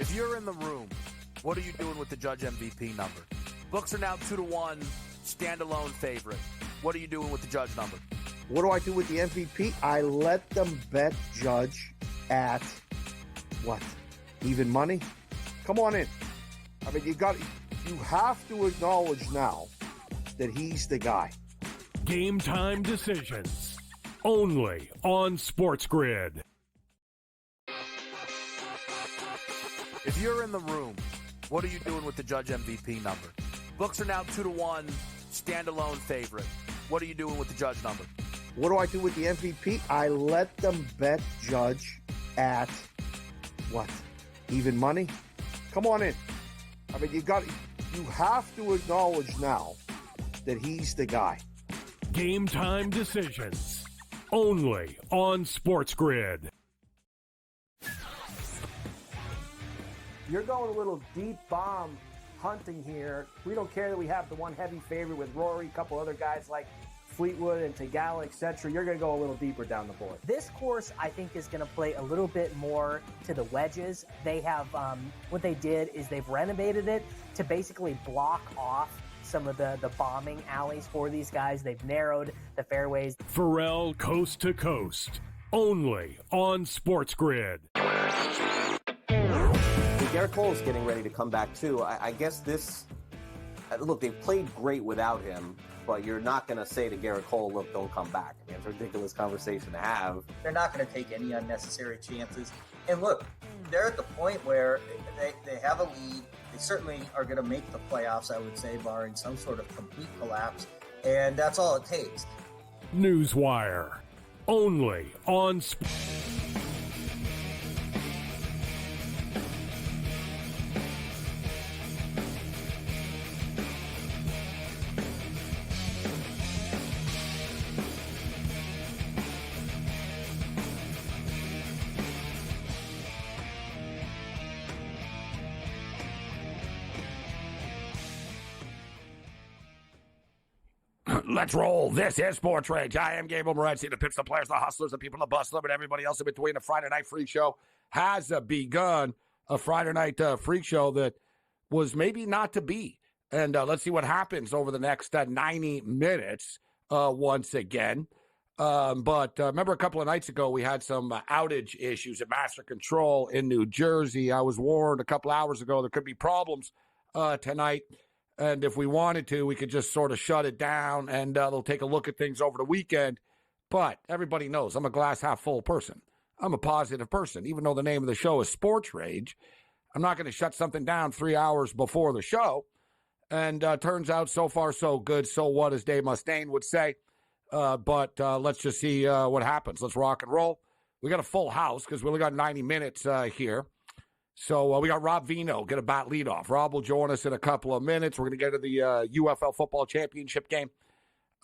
If you're in the room, what are you doing with the Judge MVP number? Books are now 2-1, standalone favorite. What are you doing with the Judge number? What do I do with the MVP? I let them bet Judge at what? Even money? Come on in. I mean, you have to acknowledge now that he's the guy. Game time decisions only on SportsGrid. If you're in the room, what are you doing with the Judge MVP number? Books are now 2-1, standalone favorite. What are you doing with the Judge number? What do I do with the MVP? I let them bet Judge at what? Even money? Come on in. I mean, you have to acknowledge now that he's the guy. Game time decisions only on SportsGrid. You're going a little deep bomb hunting here. We don't care that we have the one heavy favorite with Rory, a couple other guys like Fleetwood and Tagala, etc. You're going to go a little deeper down the board. This course, I think, is going to play a little bit more to the wedges. They have, what they did is they've renovated it to basically block off some of the bombing alleys for these guys. They've narrowed the fairways. Pharrell Coast to Coast, only on SportsGrid. Garrett Cole's getting ready to come back, too. I guess this... Look, they've played great without him, but you're not going to say to Garrett Cole, look, don't come back. I mean, it's a ridiculous conversation to have. They're not going to take any unnecessary chances. And look, they're at the point where they have a lead. They certainly are going to make the playoffs, I would say, barring some sort of complete collapse. And that's all it takes. Newswire, only on Let's roll. This is SportsRage. I am Gabriel Morency. The pits, the players, the hustlers, the people, the bustlers, and everybody else in between. The Friday Night Freak Show has begun. A Friday Night Freak Show that was maybe not to be. And let's see what happens over the next 90 minutes once again. But remember a couple of nights ago, we had some outage issues at Master Control in New Jersey. I was warned a couple hours ago there could be problems tonight. And if we wanted to, we could just sort of shut it down and they'll take a look at things over the weekend. But everybody knows I'm a glass half full person. I'm a positive person. Even though the name of the show is Sports Rage, I'm not going to shut something down 3 hours before the show. And turns out so far so good. So what, as Dave Mustaine would say. But let's just see what happens. Let's rock and roll. We got a full house because we only got 90 minutes here. So we got Rob Vino, get a bat leadoff. Rob will join us in a couple of minutes. We're going to get to the UFL football championship game.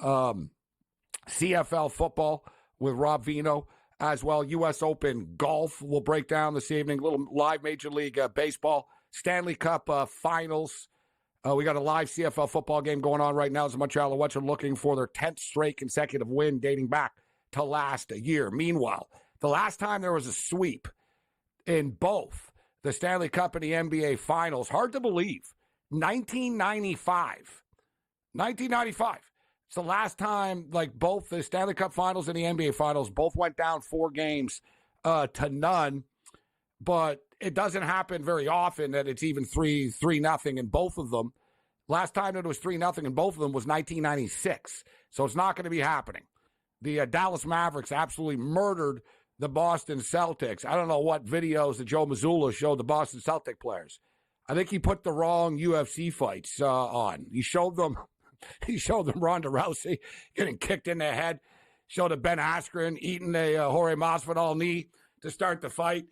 CFL football with Rob Vino as well. U.S. Open golf will break down this evening. A little live Major League Baseball. Stanley Cup finals. We got a live CFL football game going on right now as the Montreal Alouettes are looking for their 10th straight consecutive win dating back to last year. Meanwhile, the last time there was a sweep in both the Stanley Cup and the NBA Finals, hard to believe, 1995. 1995. It's the last time, like, both the Stanley Cup Finals and the NBA Finals both went down 4 games to none. But it doesn't happen very often that it's even 3-0 in both of them. Last time it was 3-0 in both of them was 1996. So it's not going to be happening. The Dallas Mavericks absolutely murdered the Boston Celtics. I don't know what videos that Joe Mazzulla showed the Boston Celtic players. I think he put the wrong UFC fights on. He showed them Ronda Rousey getting kicked in the head. Showed a Ben Askren eating a Jorge Masvidal knee to start the fight.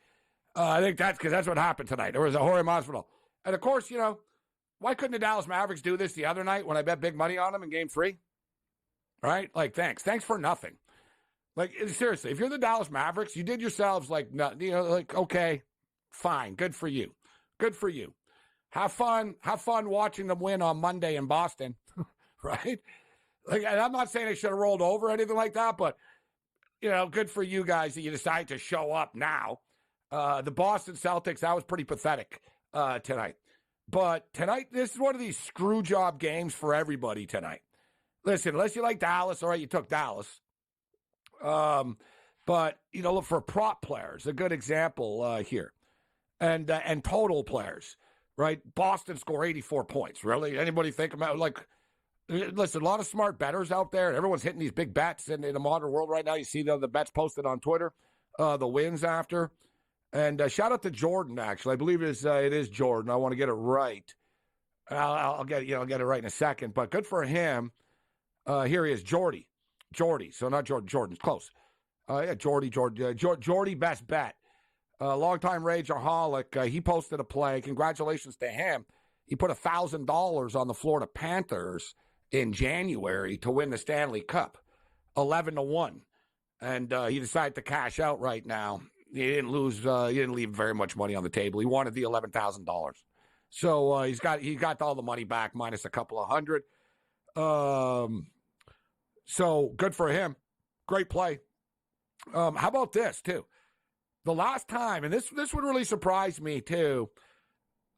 I think that's because that's what happened tonight. There was a Jorge Masvidal. And, of course, you know, why couldn't the Dallas Mavericks do this the other night when I bet big money on them in Game 3? Right? Like, thanks. Thanks for nothing. Like, seriously, if you're the Dallas Mavericks, you did yourselves like, you know, like, okay, fine. Good for you. Good for you. Have fun watching them win on Monday in Boston, right? Like, and I'm not saying they should have rolled over or anything like that, but, you know, good for you guys that you decide to show up now. The Boston Celtics, that was pretty pathetic tonight. But tonight, this is one of these screw job games for everybody tonight. Listen, unless you like Dallas, all right, you took Dallas. But, look for prop players, a good example here. And total players, right? Boston score 84 points. Really? Anybody think about, listen, a lot of smart bettors out there. Everyone's hitting these big bets in the modern world right now. You see the bets posted on Twitter, the wins after. And shout out to Jordan, actually. I believe it is Jordan. I want to get it right. I'll get it right in a second. But good for him. Here he is, Jordy. So not Jordan. Jordan's close. Jordy best bet. Longtime Rageaholic. He posted a play. Congratulations to him. He put $1,000 on the Florida Panthers in January to win the Stanley Cup, 11-1, and he decided to cash out right now. He didn't lose. He didn't leave very much money on the table. He wanted the $11,000, so he got all the money back minus a couple of hundred. So good for him. Great play. How about this too? The last time, and this would really surprise me too.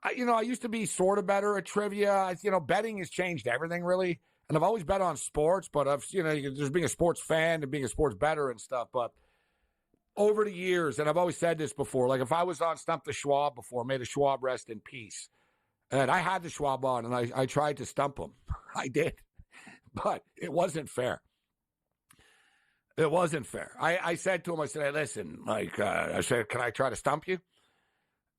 I used to be sort of better at trivia. Betting has changed everything really, and I've always bet on sports. But just being a sports fan and being a sports bettor and stuff. But over the years, and I've always said this before, like if I was on Stump the Schwab before, may the Schwab rest in peace, and I had the Schwab on, and I tried to stump him. I did, but it wasn't fair. It wasn't fair. I said to him, I said, hey, listen, I said, can I try to stump you?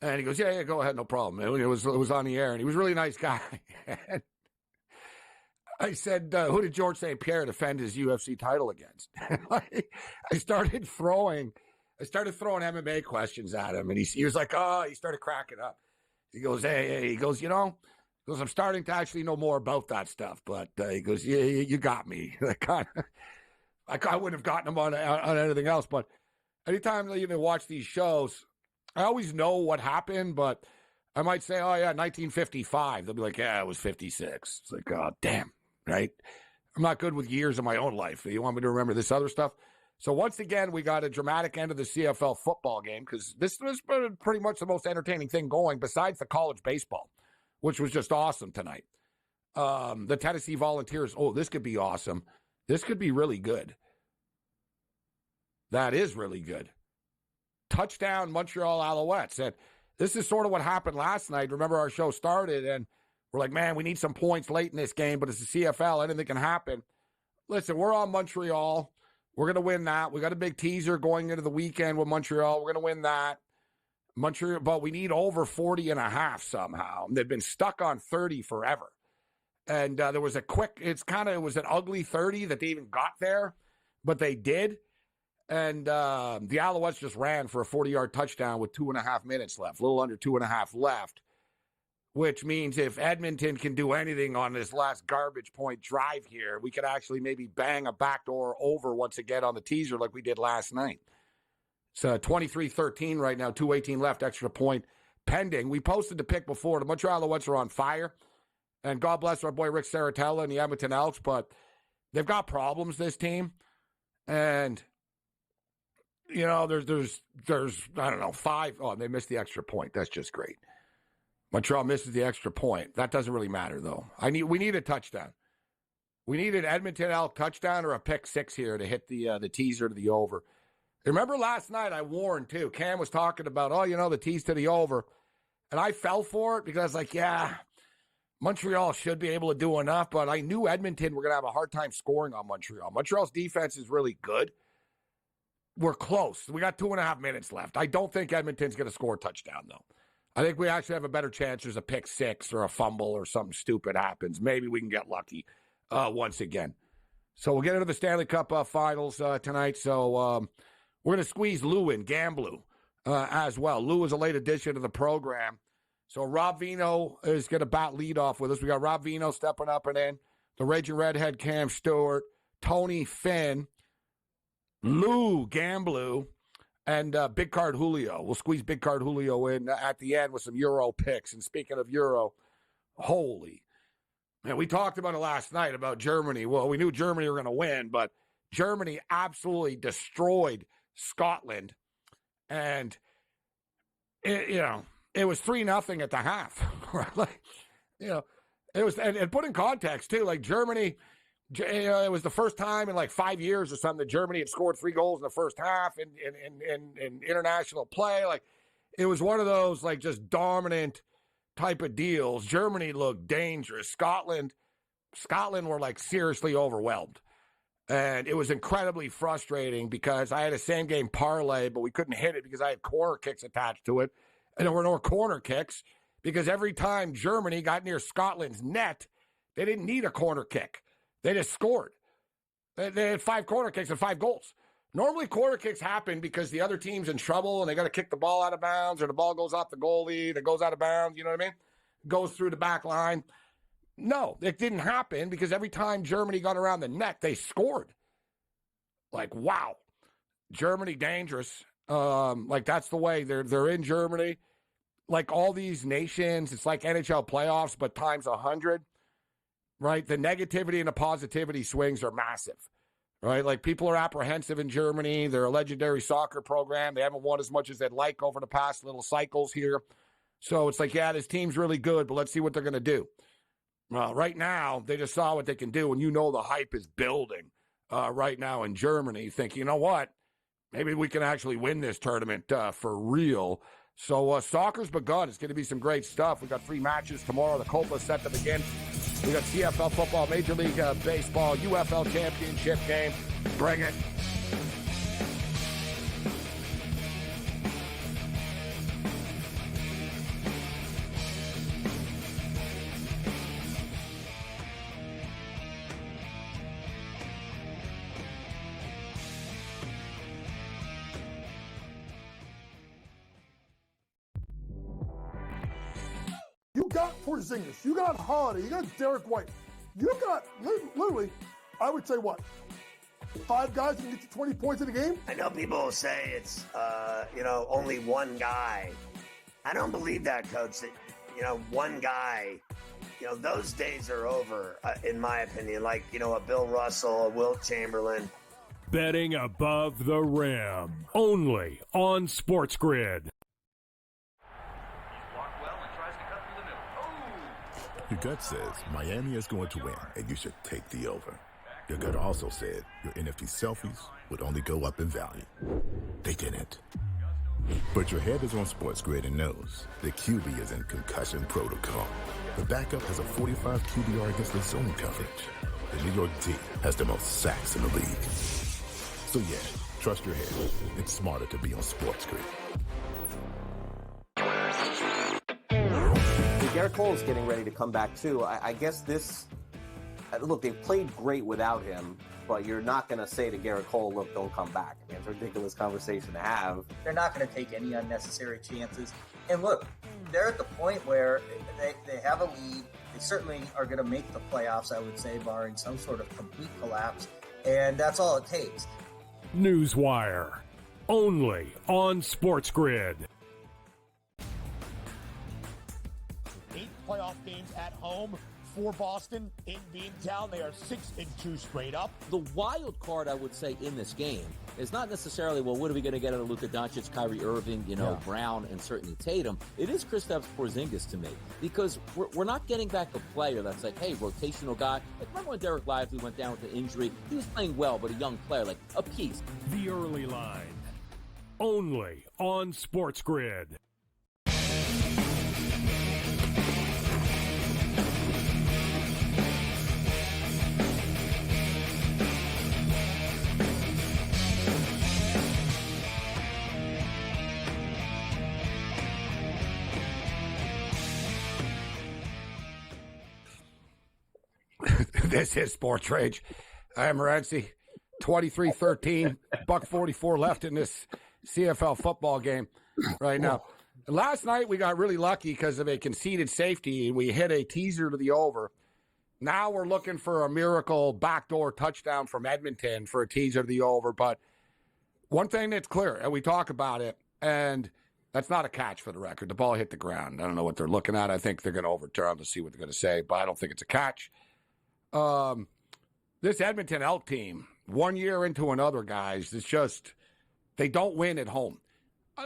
And he goes, yeah, go ahead, no problem. It was on the air, and he was a really nice guy. And I said, who did George St. Pierre defend his UFC title against? I started throwing MMA questions at him, and he was like, he started cracking up. He goes, hey, he goes, I'm starting to actually know more about that stuff, but he goes, yeah, you got me. I wouldn't have gotten him on anything else, but anytime you watch these shows, I always know what happened, but I might say, oh, yeah, 1955. They'll be like, yeah, it was 56. It's like, oh, damn, right? I'm not good with years of my own life. You want me to remember this other stuff? So once again, we got a dramatic end of the CFL football game because this was pretty much the most entertaining thing going besides the college baseball, which was just awesome tonight. The Tennessee Volunteers, this could be awesome. This could be really good. That is really good. Touchdown Montreal Alouettes. And this is sort of what happened last night. Remember our show started and we're like, man, we need some points late in this game, but it's the CFL. Anything can happen. Listen, we're on Montreal. We're going to win that. We got a big teaser going into the weekend with Montreal. We're going to win that. Montreal, but we need over 40.5 somehow. They've been stuck on 30 forever. And there was it was an ugly 30 that they even got there, but they did. And the Alouettes just ran for a 40-yard touchdown with 2.5 minutes left, a little under 2.5 left, which means if Edmonton can do anything on this last garbage point drive here, we could actually maybe bang a backdoor over once again on the teaser like we did last night. It's 23-13 right now, 2:18 left, extra point pending. We posted the pick before. The Montreal Alouettes are on fire, and God bless our boy Rick Saratella and the Edmonton Elks, but they've got problems, this team, and there's I don't know, 5. Oh, they missed the extra point. That's just great. Montreal misses the extra point. That doesn't really matter, though. We need a touchdown. We need an Edmonton Elk touchdown or a pick 6 here to hit the teaser to the over. Remember last night I warned, too. Cam was talking about, the tease to the over. And I fell for it because I was like, yeah, Montreal should be able to do enough. But I knew Edmonton were going to have a hard time scoring on Montreal. Montreal's defense is really good. We're close. We got 2.5 minutes left. I don't think Edmonton's going to score a touchdown, though. I think we actually have a better chance there's a pick 6 or a fumble or something stupid happens. Maybe we can get lucky once again. So we'll get into the Stanley Cup finals tonight. So we're going to squeeze Lou in, Gamblu, as well. Lou is a late addition to the program. So Rob Vino is going to bat leadoff with us. We got Rob Vino stepping up and in. The Raging Redhead, Cam Stewart, Tony Finn, Lou Gamblu, and Big Card Julio. We'll squeeze Big Card Julio in at the end with some Euro picks. And speaking of Euro, holy. Man, we talked about it last night about Germany. Well, we knew Germany were going to win, but Germany absolutely destroyed Scotland. And it was 3-0 at the half. Right? Like, it was, and put in context too, like Germany, it was the first time in like 5 years or something that Germany had scored 3 goals in the first half in international play. Like, it was one of those like just dominant type of deals. Germany looked dangerous. Scotland were like seriously overwhelmed. And it was incredibly frustrating because I had a same game parlay, but we couldn't hit it because I had corner kicks attached to it. And there were no corner kicks because every time Germany got near Scotland's net, they didn't need a corner kick. They just scored. They had 5 corner kicks and 5 goals. Normally corner kicks happen because the other team's in trouble and they got to kick the ball out of bounds, or the ball goes off the goalie that goes out of bounds, you know what I mean? Goes through the back line. No, it didn't happen because every time Germany got around the net, they scored. Like, wow. Germany dangerous. Like, that's the way. They're in Germany. Like all these nations, it's like NHL playoffs, but times 100. Right? The negativity and the positivity swings are massive. Right? Like, people are apprehensive in Germany. They're a legendary soccer program. They haven't won as much as they'd like over the past little cycles here. So it's like, yeah, this team's really good, but let's see what they're going to do. Right now, they just saw what they can do, and the hype is building right now in Germany. You think, you know what? Maybe we can actually win this tournament for real. So soccer's begun. It's going to be some great stuff. We got 3 matches tomorrow. The Copa's set to begin. We got CFL football, Major League Baseball, UFL championship game. Bring it. You got Porzingis, you got Holiday, you got Derek White, you got literally, I would say what, 5 guys that can get you 20 points in a game? I know people will say it's, only one guy. I don't believe that, Coach, that, one guy, those days are over, in my opinion. Like, a Bill Russell, a Wilt Chamberlain. Betting above the rim, only on SportsGrid. Your gut says Miami is going to win, and you should take the over. Your gut also said your NFT selfies would only go up in value. They didn't. But your head is on SportsGrid and knows the QB is in concussion protocol. The backup has a 45 QBR against the zone coverage. The New York D has the most sacks in the league. So yeah, trust your head. It's smarter to be on SportsGrid. Garrett Cole is getting ready to come back too. I guess this. Look, they've played great without him, but you're not going to say to Garrett Cole, "Look, don't come back." I mean, it's a ridiculous conversation to have. They're not going to take any unnecessary chances. And look, they're at the point where they have a lead. They certainly are going to make the playoffs, I would say, barring some sort of complete collapse. And that's all it takes. Newswire, only on SportsGrid. 8 playoff games at home for Boston in Beantown. They are 6-2 straight up. The wild card, I would say, in this game is not necessarily, well, what are we going to get out of Luka Doncic, Kyrie Irving, Brown, and certainly Tatum. It is Kristaps Porzingis to me, because we're not getting back a player that's like, hey, rotational guy. Like, remember when Derek Lively went down with the injury? He was playing well, but a young player, like a piece. The early line, only on SportsGrid. This is SportsRage. I am Morency. 23-13, $1.44 left in this CFL football game right now. Last night we got really lucky because of a conceded safety, and we hit a teaser to the over. Now we're looking for a miracle backdoor touchdown from Edmonton for a teaser to the over. But one thing that's clear, and we talk about it, and that's not a catch for the record. The ball hit the ground. I don't know what they're looking at. I think they're going to overturn to see what they're going to say, but I don't think it's a catch. This Edmonton Elk team, 1 year into another, guys, it's just, they don't win at home.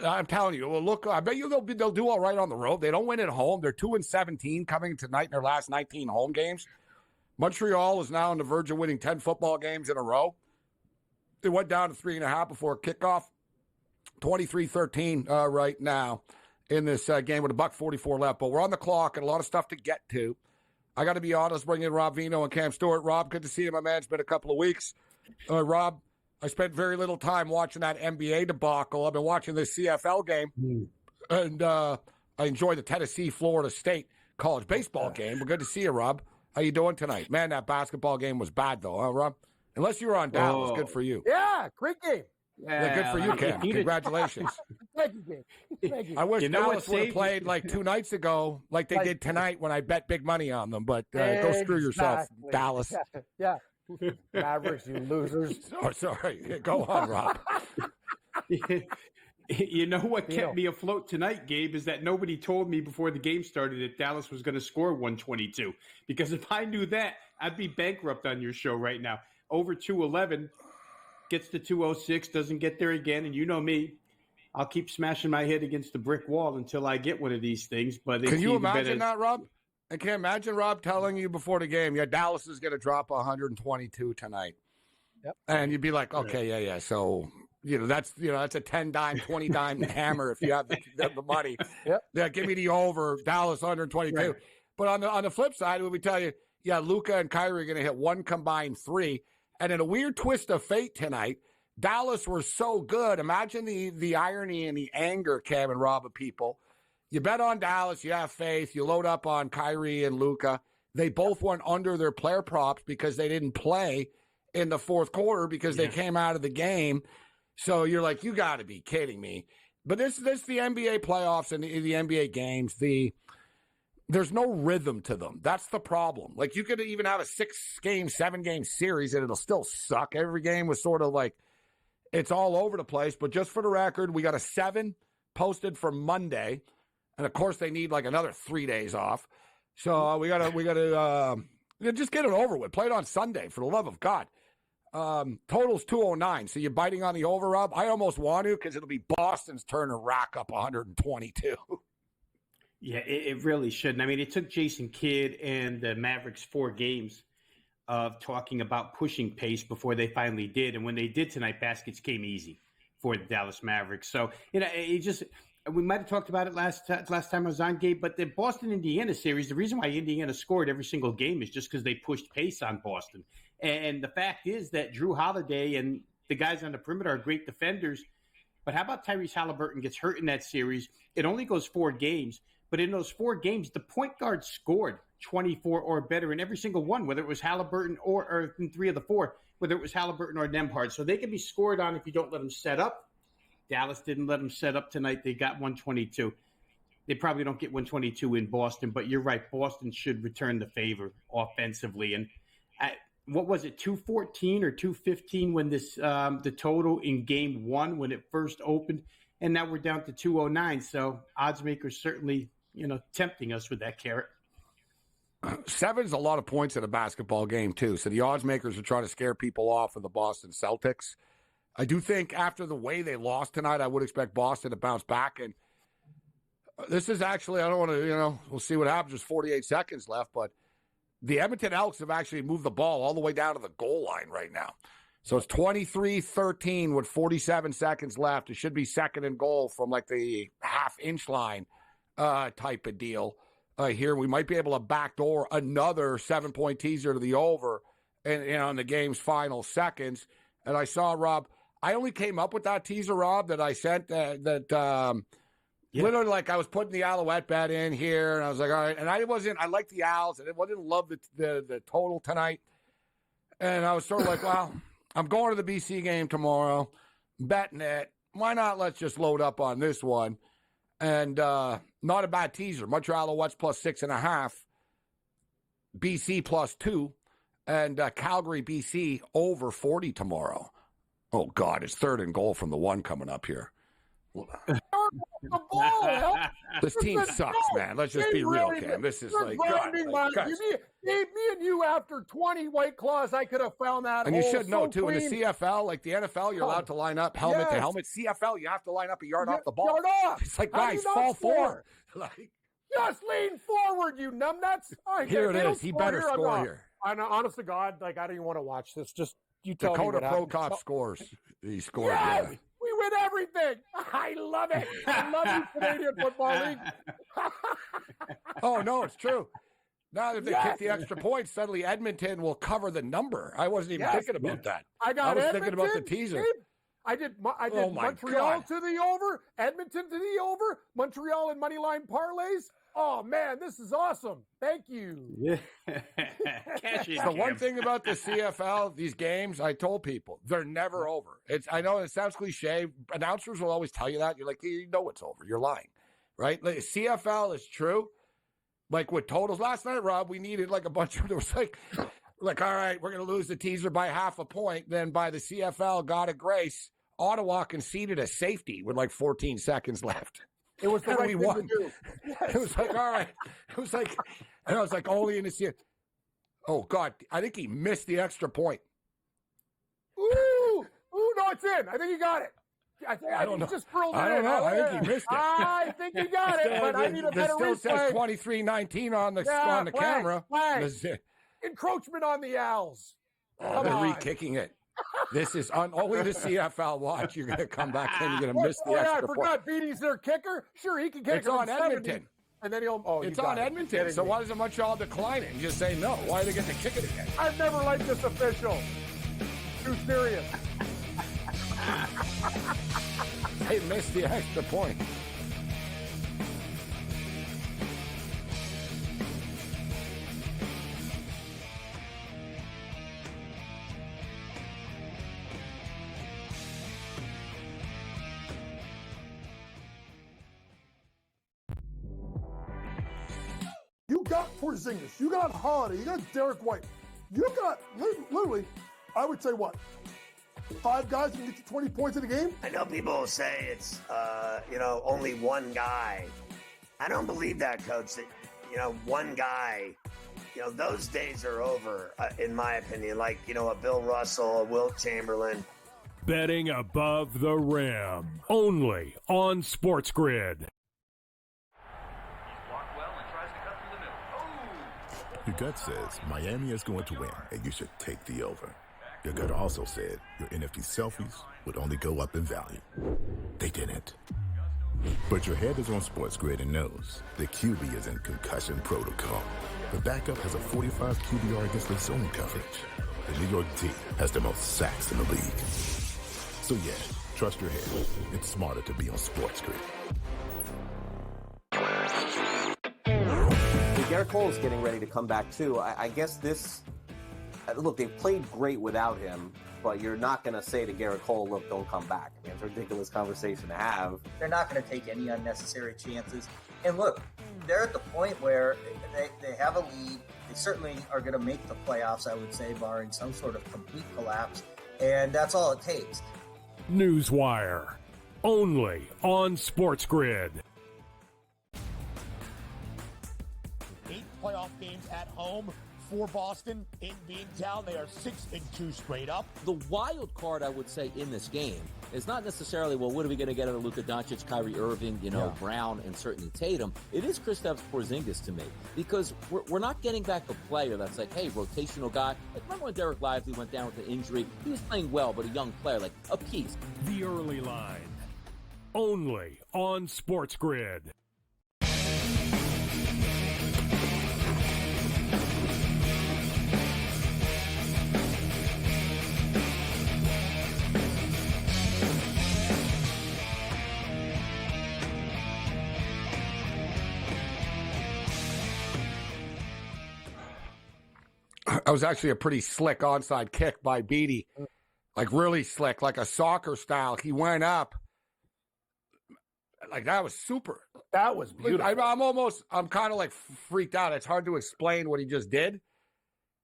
I'm telling you. Well, look, I bet you they'll do all right on the road. They don't win at home. They're 2-17 coming tonight in their last 19 home games. Montreal is now on the verge of winning 10 football games in a row. They went down to 3.5 before kickoff. 23-13 right now in this game with $1:44 left. But we're on the clock and a lot of stuff to get to. I got to be honest, bring in Rob Vino and Cam Stewart. Rob, good to see you, my man. It's been a couple of weeks. Rob, I spent very little time watching that NBA debacle. I've been watching this CFL game, and I enjoyed the Tennessee-Florida State college baseball game. We're good to see you, Rob. How you doing tonight? Man, that basketball game was bad, though, huh, Rob? Unless you were on Dallas, good for you. Yeah, great game. Yeah, good for you, Cam. Congratulations. Thank you, Gabe. Thank you. I wish Dallas would have played like 2 nights ago, like they did tonight when I bet big money on them. But go screw yourself, Dallas. Yeah. Mavericks, you losers. Oh, sorry. Go on, Rob. You know what kept me afloat tonight, Gabe, is that nobody told me before the game started that Dallas was going to score 122. Because if I knew that, I'd be bankrupt on your show right now. Over 211, gets to 206, doesn't get there again. And you know me, I'll keep smashing my head against the brick wall until I get one of these things. But can you imagine that, Rob? I can't imagine Rob telling you before the game, yeah, Dallas is going to drop 122 tonight. Yep. And you'd be like, okay, yeah. So, that's a 10-dime, 20-dime hammer if you have the money. Yep. Yeah, give me the over, Dallas 122. Right. But on the flip side, we would tell you, yeah, Luka and Kyrie are going to hit one combined 3. And in a weird twist of fate tonight, Dallas were so good. Imagine the irony and the anger, Cam and Rob, of people. You bet on Dallas, you have faith, you load up on Kyrie and Luka. They both went under their player props because they didn't play in the fourth quarter because they came out of the game. So you're like, you got to be kidding me. But this the NBA playoffs and the NBA games, there's no rhythm to them. That's the problem. Like, you could even have a 6-game, 7-game series and it'll still suck. Every game was sort of like, it's all over the place. But just for the record, we got a 7 posted for Monday. And of course they need like another 3 days off. So we gotta just get it over with. Play it on Sunday, for the love of God. Total's 209. So you're biting on the over, Rob? I almost want to, because it'll be Boston's turn to rack up 122. Yeah, it really shouldn't. I mean, it took Jason Kidd and the Mavericks 4 games of talking about pushing pace before they finally did. And when they did tonight, baskets came easy for the Dallas Mavericks. So, we might have talked about it last time I was on, Gabe, but the Boston-Indiana series, the reason why Indiana scored every single game is just because they pushed pace on Boston. And the fact is that Drew Holiday and the guys on the perimeter are great defenders. But how about Tyrese Halliburton gets hurt in that series? It only goes 4 games. But in those 4 games, the point guard scored 24 or better in every single one, whether it was Halliburton or in 3 of the 4, whether it was Halliburton or Nembhard. So they can be scored on if you don't let them set up. Dallas didn't let them set up tonight. They got 122. They probably don't get 122 in Boston, but you're right. Boston should return the favor offensively. And what was it, 214 or 215 when this the total in game 1 when it first opened? And now we're down to 209. So odds makers certainly, tempting us with that carrot. 7's a lot of points in a basketball game, too. So the odds makers are trying to scare people off of the Boston Celtics. I do think after the way they lost tonight, I would expect Boston to bounce back. And this is actually, I don't want to, we'll see what happens. There's 48 seconds left, but the Edmonton Elks have actually moved the ball all the way down to the goal line right now. So it's 23-13 with 47 seconds left. It should be second and goal from like the half-inch line type of deal. Here we might be able to backdoor another 7-point teaser to the over in the game's final seconds. And I saw, Rob, I only came up with that teaser, Rob, that I sent literally, like, I was putting the Alouette bet in here, and I was like, all right. And I liked the Owls, and I didn't love the total tonight. And I was sort of like, well, I'm going to the BC game tomorrow, betting it. Why not? Let's just load up on this one. And not a bad teaser. Montreal Alouettes plus 6.5, BC plus 2, and Calgary BC over 40 tomorrow. Oh, God, it's third and goal from the 1 coming up here. The ball. This team sucks, man. Let's just be real, Cam. This is like, God, guys. Me and you after 20 White Claws, I could have found that. And you hole should know, so too, clean. in the CFL, like the NFL, you're allowed to line up helmet to helmet. CFL, you have to line up a yard off the ball. Yard off. It's like, How do guys, you not fall score? forward. Like, just lean forward, you numbnuts. Here it is. He better score here. Honest to God, like, I don't even want to watch this. Just you tell Dakota me what Pro happened. Cop scores. He scored. Yes! Yeah. We win everything. I love it. I love you, Canadian Football League. Oh, no, it's true. Now that they kick the extra point, suddenly Edmonton will cover the number. I wasn't even thinking about that. I was thinking about the teaser. Gabe. I did Oh, my Montreal God. to the over, Edmonton to the over, Montreal and money line parlays. Oh man, this is awesome. Thank you. Yeah. Cash in, The one Cam. thing about the CFL, these games, I told people, they're never over. I know it sounds cliche. Announcers will always tell you that. You're like, you know it's over. You're lying, right? Like, CFL is true. Like with totals last night, Rob, we needed like a bunch of, there was like, all right, we're going to lose the teaser by half a point. Then by the CFL, God of grace, Ottawa conceded a safety with like 14 seconds left. It was the And right we thing won. to do. It was like, all right. It was like, and I was like, only in the CFL. Oh, God. I think he missed the extra point. Ooh, no, it's in. I think he got it. I don't know. He just drilled it I don't in. know. I think he missed it. I think he got it, but I need a better still says replay. 23-19 on the Yeah, flag, camera. flag. This is- Encroachment on the Owls. Oh, Come they're on. re-kicking it. This is only the CFL watch. You're going to come back in. You're going to miss the I extra point. forgot Beatty's their kicker. Sure, he can kick It's it on from 70, Edmonton. And then he'll. Oh, It's you got on it. Edmonton. Kidding So me. why doesn't Montreal decline it and just say no? Why do they get to kick it again? I've never liked this official. Too serious. They missed the extra point. You got Porzingis. You got Holiday. You got Derek White. You got literally, I would say what? 5 guys that can get you 20 points in a game? I know people will say it's, only one guy. I don't believe that, Coach, that, one guy, those days are over, in my opinion. Like, a Bill Russell, a Wilt Chamberlain. Betting above the rim. Only on SportsGrid. Your gut says Miami is going to win, and you should take the over. Your gut also said your NFT selfies would only go up in value. They didn't. But your head is on SportsGrid and knows the QB is in concussion protocol. The backup has a 45 QBR against the zone coverage. The New York D has the most sacks in the league. So yeah, trust your head. It's smarter to be on SportsGrid. Garrett Cole is getting ready to come back too. I guess look, they've played great without him, but you're not going to say to Garrett Cole, look, don't come back. I mean, it's a ridiculous conversation to have. They're not going to take any unnecessary chances. And look, they're at the point where they have a lead. They certainly are going to make the playoffs, I would say, barring some sort of complete collapse. And that's all it takes. Newswire. Only on SportsGrid. 8 playoff games at home for Boston in Beantown. They are 6-2 straight up. The wild card, I would say, in this game is not necessarily, well, what are we going to get out of Luka Doncic, Kyrie Irving, Brown, and certainly Tatum. It is Kristaps Porzingis to me, because we're not getting back a player that's like, hey, rotational guy. Like, remember when Derek Lively went down with an injury? He was playing well, but a young player, like a piece. The early line. Only on SportsGrid. That was actually a pretty slick onside kick by Beatty. Like really slick, like a soccer style. He went up. Like that was super. That was beautiful. I'm kind of like freaked out. It's hard to explain what he just did.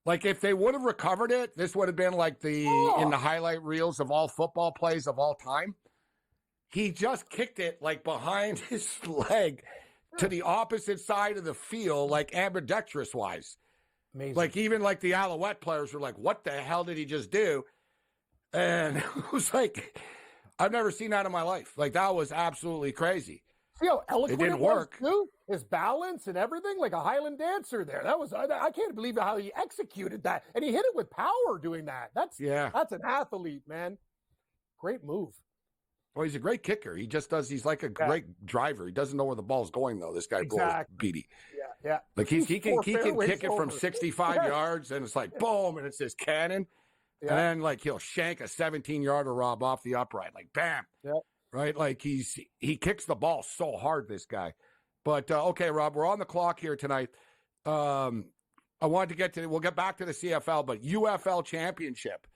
Like if they would have recovered it, this would have been like in the highlight reels of all football plays of all time. he just kicked it like behind his leg to the opposite side of the field, like ambidextrous wise. Amazing. Like even like the Alouette players were like, "What the hell did he just do?" And it was like, I've never seen that in my life. Like that was absolutely crazy. See how eloquent it didn't was, work. too? His balance and everything, like a Highland dancer there. That was I can't believe how he executed that, and he hit it with power doing that. That's an athlete, man. Great move. Well, he's a great kicker. He just does. He's like a great driver. He doesn't know where the ball's going though. This guy blows beady. Yeah. Like he can kick it from 65 yards, and it's like boom, and it's this cannon. Yeah. And then like he'll shank a 17-yarder, Rob, off the upright, like bam. Yeah. Right, like he kicks the ball so hard, this guy. But okay, Rob, we're on the clock here tonight. I wanted to we'll get back to the CFL, but UFL championship.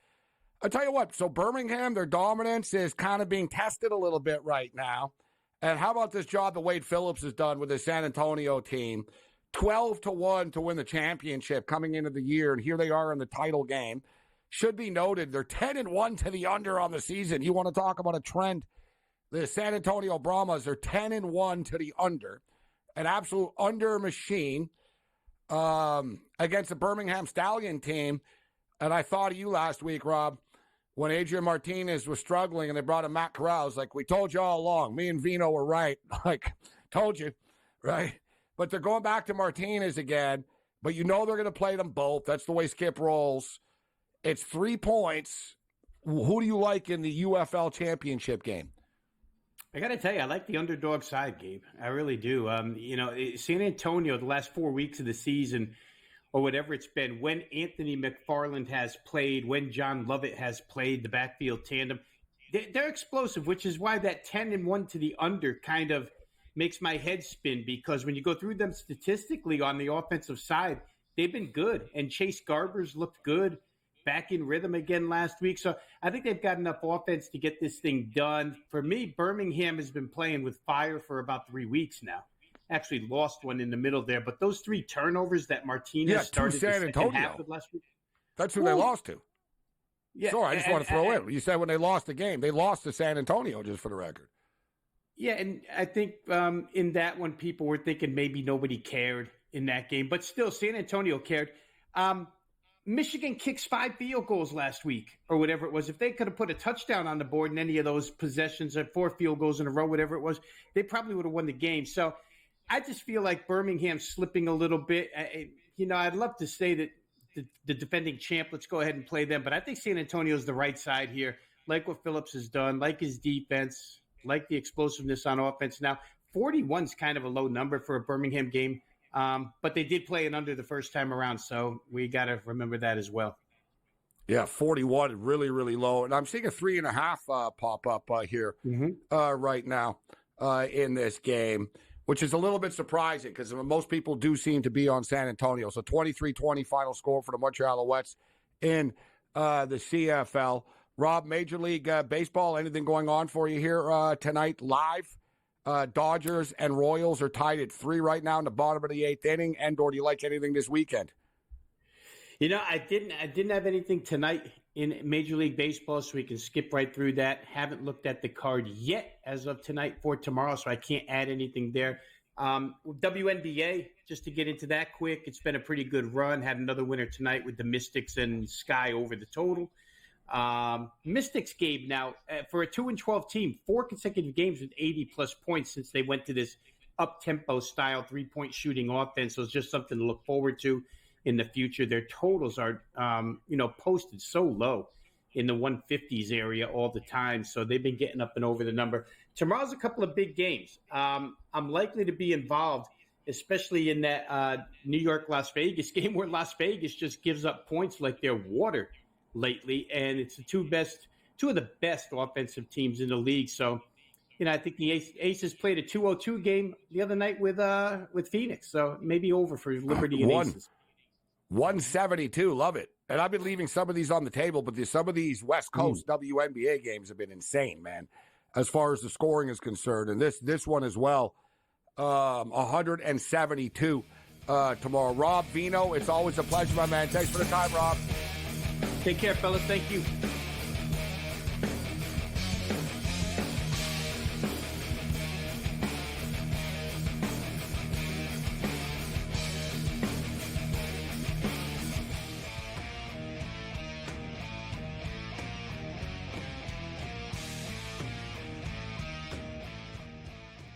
I'll tell you what, so Birmingham, their dominance is kind of being tested a little bit right now. And how about this job that Wade Phillips has done with the San Antonio team? 12-1 to win the championship coming into the year, and here they are in the title game. Should be noted, they're 10-1 to the under on the season. You want to talk about a trend? The San Antonio Brahmas are 10-1 to the under, an absolute under machine against the Birmingham Stallion team. And I thought of you last week, Rob, when Adrian Martinez was struggling and they brought in Matt Corrals. Like, we told you all along, me and Vino were right. Like, told you, right? But they're going back to Martinez again. But you know they're going to play them both. That's the way Skip rolls. It's 3 points. Who do you like in the UFL championship game? I got to tell you, I like the underdog side, Gabe. I really do. San Antonio, the last 4 weeks of the season, or whatever it's been, when Anthony McFarland has played, when John Lovett has played, the backfield tandem, they're explosive, which is why that 10-1 to the under kind of makes my head spin, because when you go through them statistically on the offensive side, they've been good. And Chase Garbers looked good, back in rhythm again last week. So I think they've got enough offense to get this thing done. For me, Birmingham has been playing with fire for about 3 weeks now. Actually lost one in the middle there, but those 3 turnovers that Martinez started San the second half of last week. That's who they lost to. Yeah, sorry, I just want to throw in. You said when they lost the game, they lost to San Antonio, just for the record. Yeah, and I think in that one, people were thinking maybe nobody cared in that game, but still, San Antonio cared. Michigan kicks 5 field goals last week, or whatever it was. If they could have put a touchdown on the board in any of those possessions, or 4 field goals in a row, whatever it was, they probably would have won the game. So I just feel like Birmingham's slipping a little bit. I'd love to say that the defending champ, let's go ahead and play them, but I think San Antonio's the right side here. Like what Phillips has done, like his defense, like the explosiveness on offense. Now, 41's kind of a low number for a Birmingham game. But they did play it under the first time around, so we got to remember that as well. Yeah, 41, really, really low. And I'm seeing a 3.5 pop up here right now in this game, which is a little bit surprising because most people do seem to be on San Antonio. So 23-20 final score for the Montreal Alouettes in the CFL. Rob, Major League Baseball, anything going on for you here tonight live? Dodgers and Royals are tied at 3 right now in the bottom of the 8th inning. Or do you like anything this weekend? I didn't have anything tonight in Major League Baseball, so we can skip right through that. Haven't looked at the card yet as of tonight for tomorrow, so I can't add anything there. WNBA, just to get into that quick, it's been a pretty good run. Had another winner tonight with the Mystics and Sky over the total. Mystics game now for a 2-12 team, 4 consecutive games with 80+ points since they went to this up-tempo style 3-point shooting offense. So it's just something to look forward to in the future. Their totals are, posted so low in the 150s area all the time. So they've been getting up and over the number. Tomorrow's a couple of big games. I'm likely to be involved, especially in that New York-Las Vegas game where Las Vegas just gives up points like they're water lately, and it's the two of the best offensive teams in the league. So, I think the Aces played a 202 game the other night with Phoenix. So maybe over for Liberty and Aces. 172, love it. And I've been leaving some of these on the table, but some of these West Coast WNBA games have been insane, man, as far as the scoring is concerned. And this one as well, 172 tomorrow. Rob, Vino, it's always a pleasure, my man. Thanks for the time, Rob. Take care, fellas. Thank you.